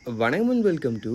வணக்கம் and welcome to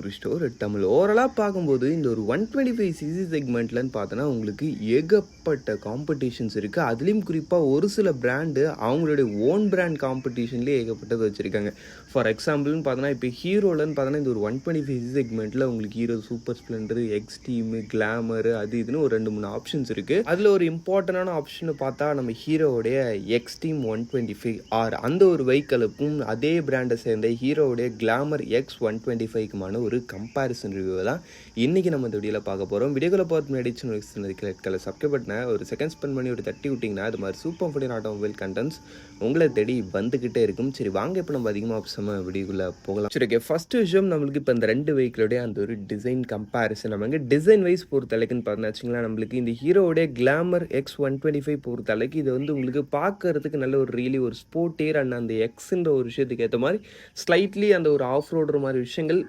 restore Tamil. ஓவராலாக பார்க்கும்போது இந்த ஒரு 125 சிசி செக்மெண்ட்லன்னு பார்த்தோன்னா உங்களுக்கு ஏகப்பட்ட காம்படிஷன்ஸ் இருக்குது. அதுலேயும் குறிப்பாக ஒரு சில பிராண்டு அவங்களுடைய ஓன் பிராண்ட் காம்படிஷன்லேயே ஏகப்பட்டது வச்சுருக்காங்க. ஃபார் எக்ஸாம்பிள்னு பார்த்தோன்னா இப்போ ஹீரோலன்னு பார்த்தோன்னா இந்த ஒரு 125 சிசி செக்மெண்ட்டில் உங்களுக்கு hero super Splendor, extreme, glamour அது இதுன்னு ஒரு 2-3 ஆப்ஷன்ஸ் இருக்குது. அதில் ஒரு இம்பார்ட்டண்டான ஆப்ஷன் பார்த்தா நம்ம ஹீரோவுடைய எக்ஸ்ட்ரீம் 125 ஆர் அந்த ஒரு வெஹிக்கிளுக்கும் அதே பிராண்டை சேர்ந்த ஹீரோவுடைய கிளாமர் X125க்குமான ஒரு கம்பேரிசன் ரிவ்யூ தான் இன்றைக்கி நம்ம இந்த வீடியோவில் பார்க்க போகிறோம். வீடியோவில் பார்த்து முன்னாடி சப்ஸ்கிரைப் பண்ண ஒரு செகண்ட் ஸ்பெண்ட் பண்ணி ஒரு தட்டி விட்டிங்கன்னா அது மாதிரி சூப்பர் ஃபுட்டின் ஆட்டோமொபைல் கண்டென்ட்ஸ் உங்களை தேடி வந்துக்கிட்டே இருக்கும். சரி வாங்க இப்போ நம்ம அதிகமாக ஆப்ஷமாக வீடியோக்குள்ளே போகலாம். சரி ஓகே, ஃபஸ்ட்டு விஷயம் நம்மளுக்கு இப்போ இந்த ரெண்டு வெஹிக்கிளோடைய அந்த ஒரு டிசைன் கம்பேரிசன் நமக்கு டிசைன் வைஸ் பொறுத்தளவுக்குன்னு பார்த்தோன்னா வச்சுங்களேன், நம்மளுக்கு இந்த ஹீரோடைய கிளாமர் X125 பொறுத்தளவுக்கு இது வந்து உங்களுக்கு பார்க்கறதுக்கு நல்ல ஒரு ரியலி ஒரு ஸ்போர்ட்டியர் அண்ட் அந்த எக்ஸ்ன்ற ஒரு விஷயத்துக்கு ஏற்ற மாதிரி ஸ்லைட்லி அந்த ஒரு ஆஃப் ரோடுற மாதிரி விஷயங்கள்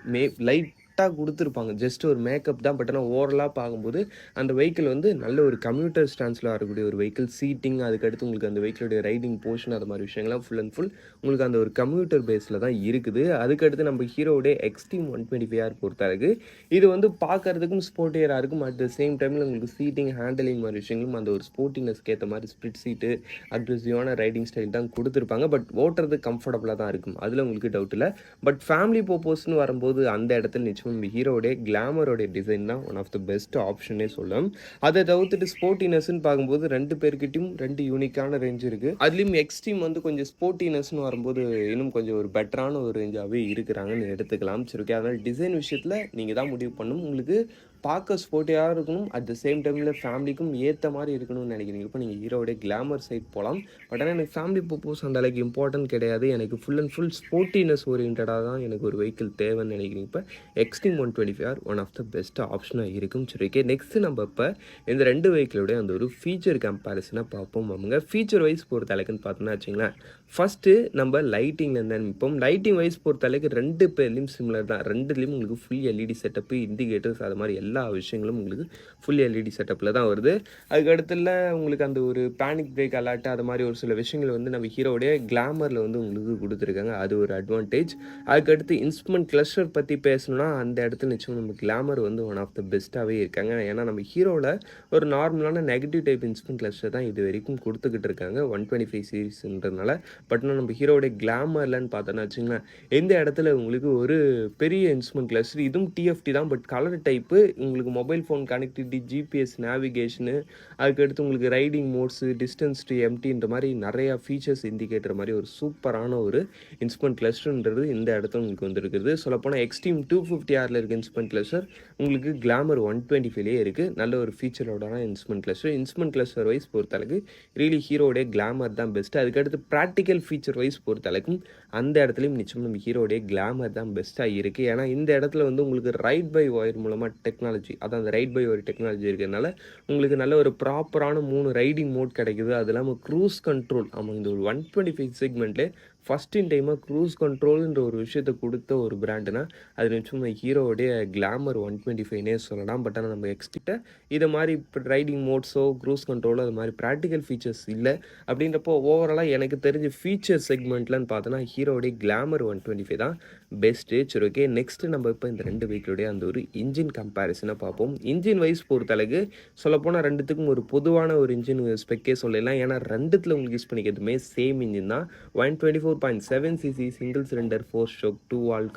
லைட்டாக கொடுத்துருப்பாங்க. ஜஸ்ட் ஒரு மேக்கப் தான். பட் ஆனால் ஓவரலாக பார்க்கும்போது அந்த வெஹிக்கிள் வந்து நல்ல ஒரு கம்யூட்டர் ஸ்டான்ஸில் வரக்கூடிய ஒரு வெஹிக்கிள். சீட்டிங், அதுக்கடுத்து உங்களுக்கு அந்த வெஹிக்கிளுடைய ரைடிங் போர்ஷன் அது மாதிரி விஷயங்கள்லாம் ஃபுல் அண்ட் ஃபுல் உங்களுக்கு அந்த ஒரு கம்யூட்டர் பேஸில் தான் இருக்குது. அதுக்கடுத்து நம்ம ஹீரோடைய எக்ஸ்ட்ரீம் 125R பொறுத்தளவுக்கு இது வந்து பார்க்கறதுக்கும் ஸ்போர்ட்டியராக இருக்கும். அட் த சேம் டைமில் உங்களுக்கு சீட்டிங், ஹேண்டலிங் மாதிரி விஷயங்களும் அந்த ஒரு ஸ்போர்ட்டினஸ்க்கு ஏற்ற மாதிரி ஸ்பிளிட் சீட்டு, அக்ரெசிவான ரைடிங் ஸ்டைல் தான் கொடுத்துருப்பாங்க. பட் ஓட்டுறது கம்ஃபர்டபுளாக தான் இருக்கும், அதில் உங்களுக்கு டவுட் இல்லை. பட் ஃபேமிலி பர்பஸ்ன்னு வரும்போது அந்த இடத்துல நிச்சயம் ஹீரோடைய கிளாமரோடைய டிசைன் தான் ஒன் ஆஃப் த பெஸ்ட் ஆப்ஷனே சொல்லலாம். அதை தவிர்த்துட்டு ஸ்போர்ட்டினஸ்ன்னு பார்க்கும்போது ரெண்டு பேர்கிட்டையும் ரெண்டு யூனிக்கான ரேஞ்ச் இருக்குது. அதுலேயும் எக்ஸ்ட்ரீம் வந்து கொஞ்சம் ஸ்போர்ட்டினஸ்ன்னு வரும்போது இன்னும் கொஞ்சம் ஒரு பெட்டரான ஒரு ரேஞ்சாகவே இருக்கிறாங்கன்னு எடுத்துக்கலாம். சரி ஓகே, அதனால் டிசைன் விஷயத்தில் நீங்கள் தான் முடிவு பண்ணணும். உங்களுக்கு பார்க்க ஸ்போர்ட்டியாக இருக்கணும், அட் த சேம் டைமில் ஃபேமிலிக்கும் ஏற்ற மாதிரி இருக்கணும்னு நினைக்கிறீங்க. இப்போ நீங்கள் ஹீரோடைய கிளாமர் சைட் போகலாம். பட் ஆனால் எனக்கு ஃபேமிலி பர்பஸ் அந்த அளவுக்கு இம்பார்ட்டன்ட் கிடையாது. எனக்கு ஃபுல் அண்ட் ஃபுல் ஸ்போர்ட்டினஸ் ஓரியன்டாக தான் எனக்கு ஒரு வெஹிக்கிள் தேவைன்னு நினைக்கிறீங்க. இப்போ Xtreme 125R one of the best ஆப்ஷனாக இருக்கும். சரி ஓகே, நெக்ஸ்ட்டு நம்ம இப்போ இந்த ரெண்டு வெஹிக்கிளோடைய அந்த ஒரு ஃபீச்சர் கம்பேரிசனாக பார்ப்போம். அவங்க ஃபீச்சர் வைஸ் பொறுத்த அளவுக்குன்னு பார்த்தோன்னா வச்சுங்களேன், ஃபஸ்ட்டு நம்ம லைட்டிங்லேருந்து ஆரம்பிப்போம். லைட்டிங் வைஸ் பொறுத்த அளவுக்கு ரெண்டு பேர்லையும் சிமிலர் தான். ரெண்டுலேயும் உங்களுக்கு ஃபுல் எல்இடி செட்டப்பு, இண்டிகேட்டர்ஸ் அது மாதிரி எல்லா விஷயங்களும் உங்களுக்கு ஃபுல் எல்இடி செட்டப்பில் தான் வருது. அதுக்கடுத்துல உங்களுக்கு அந்த ஒரு பேனிக் பிரேக் அலர்ட் அது மாதிரி ஒரு சில விஷயங்கள் வந்து நம்ம ஹீரோடைய கிளாமரில் வந்து உங்களுக்கு கொடுத்துருக்காங்க. அது ஒரு அட்வான்டேஜ். அதுக்கடுத்து இன்ஸ்ட்ருமெண்ட் கிளஸ்டர் பற்றி பேசணும்னா அந்த இடத்துல நிச்சயம் நம்ம கிளாமர் வந்து ஒன் ஆஃப் த பெஸ்ட்டாகவே இருக்காங்க. ஏன்னா நம்ம ஹீரோவில் ஒரு நார்மலான நெகட்டிவ் டைப் இன்ஸ்ட்ருமெண்ட் கிளஸ்டர் தான் இது வரைக்கும் கொடுத்துக்கிட்டு இருக்காங்க 125 சீரீஸ்ன்றதுனால. பட் நம்ம ஹீரோடைய கிளாமர்லன்னு பார்த்தோன்னா வச்சுங்களேன், எந்த இடத்துல உங்களுக்கு ஒரு பெரிய இன்ஸ்ட்ருமெண்ட் கிளஸ்டர், இதுவும் டிஎஃப்டி தான். பட் கலர் டைப்பு உங்களுக்கு mobile phone connectivity, GPS navigation, அதுக்கடுத்து உங்களுக்கு ரைடிங் மோட்ஸு, டிஸ்டன்ஸ் டு எம்டின்ற மாதிரி நிறையா ஃபீச்சர்ஸ் இண்டிகேட்டர் மாதிரி ஒரு சூப்பரான ஒரு இன்ஸ்ட்ருமெண்ட் கிளஸ்டர்ன்றது இந்த இடத்துல உங்களுக்கு வந்துருக்குது. சொல்லப்போனால் எக்ஸ்ட்ரீம் 250Rல இருக்க இன்ஸ்ட்ருமெண்ட் கிளஸ்டர் உங்களுக்கு கிளாமர் 125லேயே இருக்குது. நல்ல ஒரு ஃபீச்சரோடான instrument cluster. Instrument cluster wise பொறுத்தளவுக்கு ரியலி ஹீரோடைய கிளாமர் தான் பெஸ்ட்டு. அதுக்கடுத்து ப்ராக்டிக்கல் ஃபீச்சர் வைஸ் பொறுத்தளவுக்கும் அந்த இடத்துலையும் நிச்சயம் நம்ம ஹீரோடைய கிளாமர் தான் பெஸ்ட்டாக இருக்குது. ஏன்னா இந்த இடத்துல வந்து உங்களுக்கு ரைட் பை ஒயர் மூலமாக டெக்னாலஜி, அதான் அந்த ரைட் பை ஒயர் டெக்னாலஜி இருக்கிறதுனால உங்களுக்கு நல்ல ஒரு ப்ராப்பரான 3 ரைடிங் மோட் கிடைக்குது. அது இல்லாமல் க்ரூஸ் கண்ட்ரோல், ஆமாம் இந்த ஒரு 125 செக்மெண்ட்லேயே ஃபஸ்ட் இன் டைமாக க்ரூஸ் கண்ட்ரோல்ன்ற ஒரு விஷயத்தை கொடுத்த ஒரு பிராண்டுனா அது நிச்சயம் ஹீரோடைய கிளாமர் 125னே சொல்லலாம். பட் ஆனால் நம்ம எக்ஸ்கிட்ட இதை மாதிரி இப்போ ரைடிங் மோட்ஸோ க்ரூஸ் கண்ட்ரோலோ அது மாதிரி ப்ராக்டிக்கல் ஃபீச்சர்ஸ் இல்லை. அப்படின்றப்போ ஓவராலாக எனக்கு தெரிஞ்ச ஃபீச்சர் செக்மெண்ட்லன்னு பார்த்தோன்னா ஹீரோடைய கிளாமர் 125 தான் பெஸ்ட்டு. சரி ஓகே, நெக்ஸ்ட்டு நம்ம இப்போ இந்த ரெண்டு வெஹிக்கிளுடைய அந்த ஒரு இன்ஜின் கம்பேரிசனை பார்ப்போம். இன்ஜின் வைஸ் பொறுத்தளவுக்கு சொல்லப்போனால் ரெண்டுத்துக்கும் ஒரு பொதுவான ஒரு இன்ஜின் ஸ்பெக்கே சொல்லலாம். ஏன்னா ரெண்டுத்தில் உங்களுக்கு யூஸ் பண்ணிக்கிறதுமே சேம் இன்ஜின் தான். 124.7cc single cylinder 4-stroke 2-valve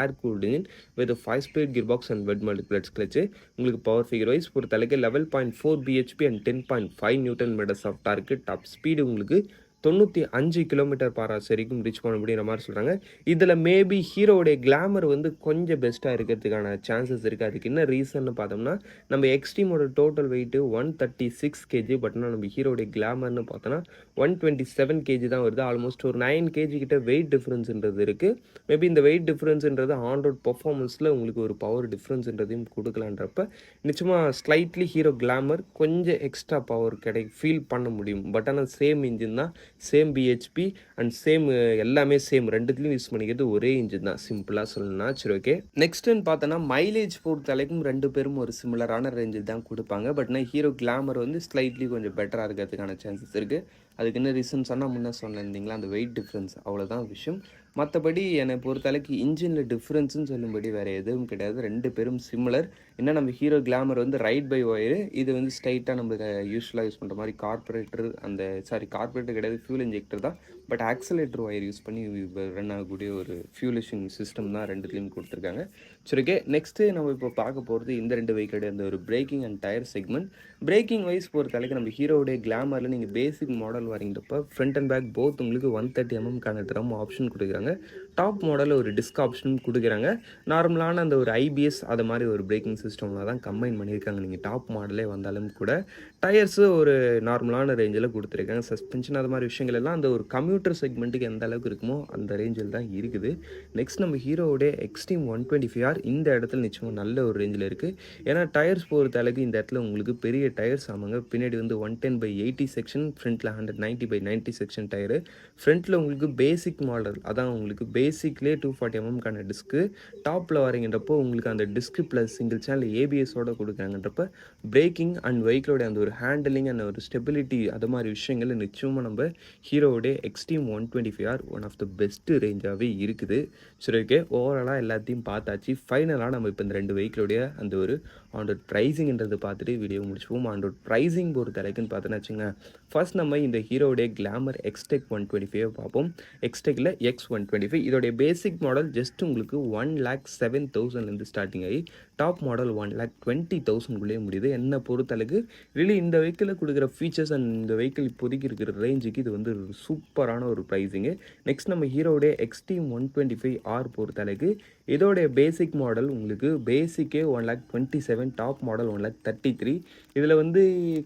air cooled engine with 5-speed gearbox and wet multiplex clutch. உங்களுக்கு பவர் ஃபிகர் வைஸ் பொறுத்தளவுக்கு 11.4 bhp அண்ட் 10.5 Nm of torque. Top speed உங்களுக்கு 95 km/h வரைக்கும் ரீச் பண்ண முடியுற மாதிரி சொல்கிறாங்க. இதில் மேபி ஹீரோடைய கிளாமர் வந்து கொஞ்சம் பெஸ்ட்டாக இருக்கிறதுக்கான சான்சஸ் இருக்குது. அதுக்கு என்ன ரீசன்னு பார்த்தோம்னா நம்ம எக்ஸ்ட்ரீமோட டோட்டல் வெயிட்டு 136 kg. பட் நம்ம ஹீரோடைய கிளாமர்னு பார்த்தோன்னா 127 kg தான் வருது. ஆல்மோஸ்ட் ஒரு 9 kg கிட்ட வெயிட் டிஃப்ரென்ஸ்ன்றது இருக்குது. மேபி இந்த வெயிட் டிஃப்ரென்ஸ்ன்றது ஆன் ரோட் பர்ஃபார்மன்ஸில் உங்களுக்கு ஒரு பவர் டிஃப்ரென்ஸ்ன்றதையும் கொடுக்கலான்றப்ப நிச்சயமாக ஸ்லைட்லி ஹீரோ கிளாமர் கொஞ்சம் எக்ஸ்ட்ரா பவர் ஃபீல் பண்ண முடியும். பட் ஆனால் சேம் இன்ஜின் தான், சேம் பிஹெச்பி அண்ட் சேம் எல்லாமே சேம். ரெண்டுத்துலையும் யூஸ் பண்ணிக்கிறது ஒரே இன்ஜின் தான், சிம்பிளாக சொல்லணும்னா. சரி ஓகே, நெக்ஸ்ட்டுன்னு பார்த்தோன்னா மைலேஜ் பொறுத்தளவுக்கும் ரெண்டு பேரும் ஒரு சிமிலரான ரேஞ்சில் தான் கொடுப்பாங்க. பட் நான் ஹீரோ கிளாமர் வந்து ஸ்லைட்லி கொஞ்சம் பெட்டராக இருக்கிறதுக்கான சான்சஸ் இருக்குது. அதுக்கு என்ன ரீசன் சொன்னால் முன்னே சொன்னீங்களா அந்த வெயிட் டிஃப்ரென்ஸ், அவ்வளோதான் விஷயம். மற்றபடி என்னை பொறுத்தளவுக்கு இன்ஜினில் டிஃப்ரென்ஸ்னு சொல்லும்படி வேறு எதுவும் கிடையாது. 2 பேரும் சிமிலர். என்ன நம்ம ஹீரோ கிளாமர் வந்து ரைட் பை ஒயரு, இது வந்து ஸ்ட்ரைட்டாக நம்ம யூஸ்வலாக யூஸ் பண்ணுற மாதிரி கார்பரேட்டர் கார்பரேட்டர் கிடையாது, ஃபியூல் இன்ஜெக்டர் தான். பட் ஆக்சலேட்டர் ஒயர் யூஸ் பண்ணி ரன் ஆகக்கூடிய ஒரு ஃபியூலிஷிங் சிஸ்டம் தான் 2த்துலேயும் கொடுத்துருக்காங்க. சரி, ஓகே. நெக்ஸ்ட்டு நம்ம இப்போ பார்க்க போகிறது இந்த 2 வெஹிக்கிளுடைய அந்த ஒரு braking and tyre segment. Braking wise பொறுத்தளவுக்கு நம்ம ஹீரோடைய கிளாமரில் நீங்கள் பேசிக் மாடல் வரீங்கப்போ ஃப்ரண்ட் அண்ட் பேக் போத் உங்களுக்கு 130 mm ட்ரம் ஆப்ஷன் கொடுக்குறாங்க. டாப் மாடலில் ஒரு டிஸ்க் ஆப்ஷனும் கொடுக்குறாங்க. நார்மலான அந்த ஒரு ஐபிஎஸ் அது மாதிரி ஒரு பிரேக்கிங் சிஸ்டமில் தான் கம்பைன் பண்ணியிருக்காங்க. நீங்கள் டாப் மாடலே வந்தாலும் கூட டயர்ஸு ஒரு நார்மலான ரேஞ்சில் கொடுத்துருக்காங்க. சஸ்பென்ஷன் அது மாதிரி விஷயங்கள் எல்லாம் அந்த ஒரு கம்யூட்டர் செக்மெண்ட்டுக்கு எந்த அளவுக்கு இருக்குமோ அந்த ரேஞ்சில் தான் இருக்குது. நெக்ஸ்ட் நம்ம ஹீரோவுடைய எக்ஸ்ட்ரீம் 125R இந்த இடத்துல நிச்சயமாக நல்ல ஒரு ரேஞ்சில் இருக்குது. ஏன்னா டயர்ஸ் பொறுத்த அளவுக்கு இந்த இடத்துல உங்களுக்கு பெரிய டயர்ஸ் ஆமாங்க. பின்னாடி வந்து 110/80 செக்ஷன், ஃப்ரண்ட்டில் 190/90 செக்ஷன் டயரு. ஃப்ரண்ட்டில் உங்களுக்கு பேசிக் மாடல், அதான் உங்களுக்கு பேசிக்லேயே 240 mm டிஸ்க்கு. டாப்பில் வரீங்கன்றப்போ உங்களுக்கு அந்த டிஸ்க்கு ப்ளஸ் சிங்கிள் சேனல் ஏபிஎஸோடு கொடுக்குறாங்கன்றப்ப பிரேக்கிங் அண்ட் வெஹிக்கிளோட அந்த ஒரு ஹேண்டலிங் அண்ட் ஒரு ஸ்டெபிலிட்டி அது மாதிரி விஷயங்கள் நிச்சயமாக நம்ம ஹீரோவுடைய Xtreme 125R one of the best ரேஞ்சாகவே இருக்குது. சரி, ஓகே. ஓவராலாக எல்லாத்தையும் பார்த்தாச்சு. ஃபைனலாக நம்ம இப்போ இந்த 2 வெஹிக்கிளோடைய அந்த ஒரு ஆன்ரோட் ப்ரைஸிங்கிறது பார்த்துட்டு வீடியோ முடிச்சுப்போம். ஆன்ரோட் ப்ரைஸிங் பொறுத்த வரைக்குன்னு பார்த்தோன்னா வச்சுங்க, ஃபர்ஸ்ட் நம்ம இந்த ஹீரோடைய கிளாமர் எக்ஸ்டெக் 125 பார்ப்போம். எக்ஸ்டெக்கில் X125 இதோடைய பேசிக் மாடல் ஜஸ்ட் உங்களுக்கு 1,07,000 ஸ்டார்டிங் ஆகி டாப் மாடல் 1,20,000 முடியுது. என்னை பொறுத்தளவுக்கு ரியலி இந்த வெஹிக்கிளில் கொடுக்குற ஃபீச்சர்ஸ் அண்ட் இந்த வெஹிக்கிள் இப்போதைக்கு இருக்கிற ரேஞ்சுக்கு இது வந்து சூப்பரான ஒரு ப்ரைஸிங்கு. நெக்ஸ்ட் நம்ம ஹீரோடைய எக்ஸ்ட்ரீம் 125R பொறுத்தளவுக்கு இதோடைய பேசிக் மாடல் உங்களுக்கு பேசிக்கே 1,27,000, டாப் மாடல் 1,33,000. இதில் வந்து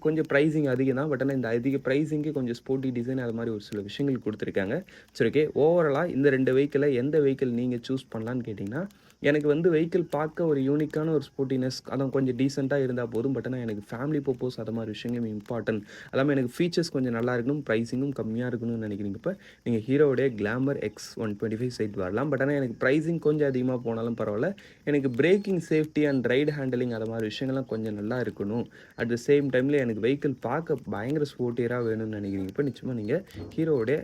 கொஞ்சம் ப்ரைஸிங் அதிகம் தான். பட் ஆனால் இந்த அதிக ப்ரைஸிங்கு கொஞ்சம் ஸ்போர்ட்டி டிசைன் அது மாதிரி ஒரு சில விஷயங்கள் கொடுத்துருக்காங்க. சரி, ஓகே. ஓவராலாக இந்த 2 வெஹிக்கிளில் எந்த வெஹிக்கிள் நீங்கள் சூஸ் பண்ணலான்னு கேட்டிங்கன்னா, எனக்கு வந்து வெஹிக்கிள் பார்க்க ஒரு யூனிக்கான ஒரு ஸ்போர்ட்டினஸ் அதான் கொஞ்சம் டீசெண்டாக இருந்தால் போதும். பட் ஆனால் எனக்கு ஃபேமிலி பர்பஸ் அது மாதிரி விஷயங்களும் இம்பார்ட்டன்ட். எல்லாமே எனக்கு ஃபீச்சர்ஸ் கொஞ்சம் நல்லா இருக்கணும், ப்ரைஸிங்கும் கம்மியாக இருக்கணும்னு நினைக்கிறீங்கப்போ நீங்கள் ஹீரோடைய கிளாமர் X125 சைட் வரலாம். பட் ஆனால் எனக்கு ப்ரைஸிங் கொஞ்சம் அதிகமாக போனாலும் பரவாயில்ல, எனக்கு braking safety and ride handling அது மாதிரி விஷயங்கள்லாம் கொஞ்சம் நல்லா இருக்கணும். அட் த சேம் டைமில் எனக்கு வெஹிக்கிள் பார்க்க பயங்கர ஸ்போர்ட்டியராக வேணும்னு நினைக்கிறீங்கப்போ நிச்சயமாக நீங்கள் ஹீரோடைய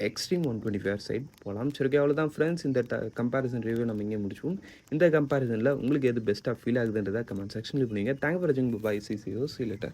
எக்ஸ்ட்ரீம் 125R சைட் போகலாம். சரி, அவ்வளோதான் ஃப்ரெண்ட்ஸ். இந்த கம்பேரிசன் ரிவ்யூ நம்ம இங்கே முடிச்சுவோம். இந்த கம்பேரிசனில் உங்களுக்கு எது பெஸ்ட்டாக ஃபீல் ஆகுதுன்றதை கமெண்ட் செக்ஷனில் பண்ணுவீங்க. தேங்க் ஃபார் வாட்சிங். பை. See you later.